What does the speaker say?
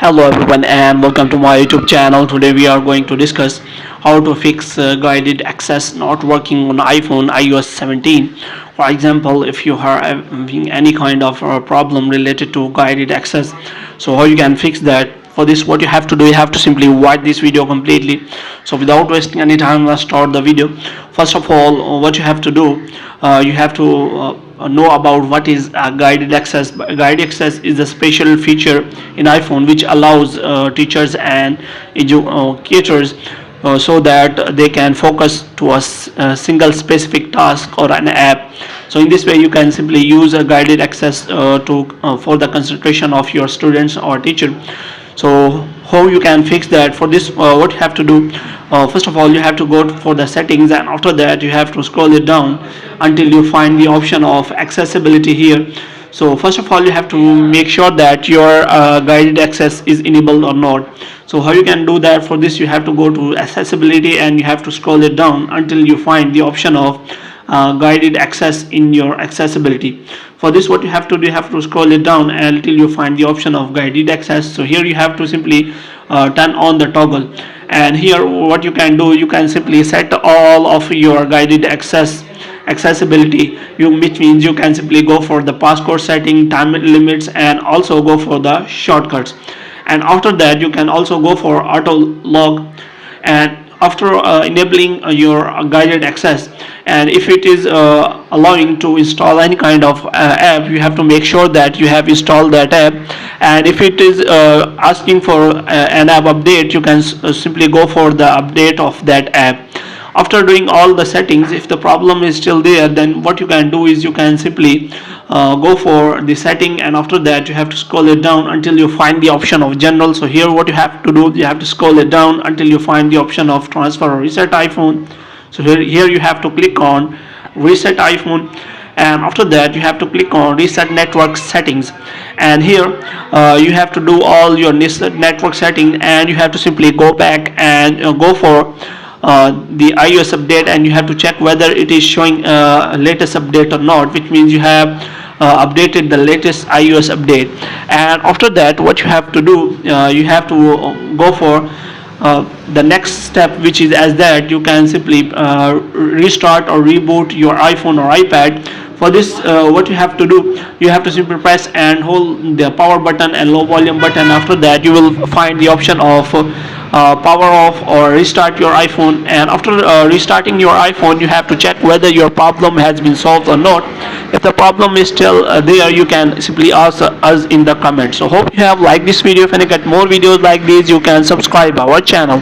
Hello everyone and welcome to my YouTube channel. Today we are going to discuss how to fix guided access not working on iPhone iOS 17. For example, if you are having any kind of problem related to guided access, so how you can fix that. For this, what you have to do, you have to simply watch this video completely. So without wasting any time, let's start the video. First of all, what you have to do, you have to know about what is guided access. Guided access is a special feature in iPhone which allows teachers and educators so that they can focus to a single specific task or an app. So in this way you can simply use a guided access for the concentration of your students or teacher. So how you can fix that? For this, what you have to do, first of all you have to go for the settings, and after that you have to scroll it down until you find the option of accessibility here. So first of all you have to make sure that your guided access is enabled or not. So how you can do that? For this, you have to go to accessibility and you have to scroll it down until you find the option of guided access in your accessibility. For this, what you have to do, you have to scroll it down until you find the option of guided access. So here you have to simply turn on the toggle, and here what you can do, you can simply set all of your guided accessibility, which means you can simply go for the passcode setting, time limits, and also go for the shortcuts. And after that you can also go for auto log. And after enabling your guided access, and if it is allowing to install any kind of app, you have to make sure that you have installed that app. And if it is asking for an app update, you can simply go for the update of that app. After doing all the settings, if the problem is still there, then what you can do is you can simply go for the setting, and after that you have to scroll it down until you find the option of general. So here what you have to do, you have to scroll it down until you find the option of transfer or reset iPhone. So here you have to click on reset iPhone, and after that you have to click on reset network settings. And here you have to do all your network setting, and you have to simply go back and go for the iOS update, and you have to check whether it is showing latest update or not, which means you have updated the latest iOS update. And after that what you have to do, you have to go for the next step, which is as that you can simply restart or reboot your iPhone or iPad. For this, what you have to do, you have to simply press and hold the power button and low volume button. After that you will find the option of power off or restart your iPhone. And after restarting your iPhone, you have to check whether your problem has been solved or not. If the problem is still there, you can simply ask us in the comments. So hope you have liked this video. If you get more videos like these, you can subscribe our channel.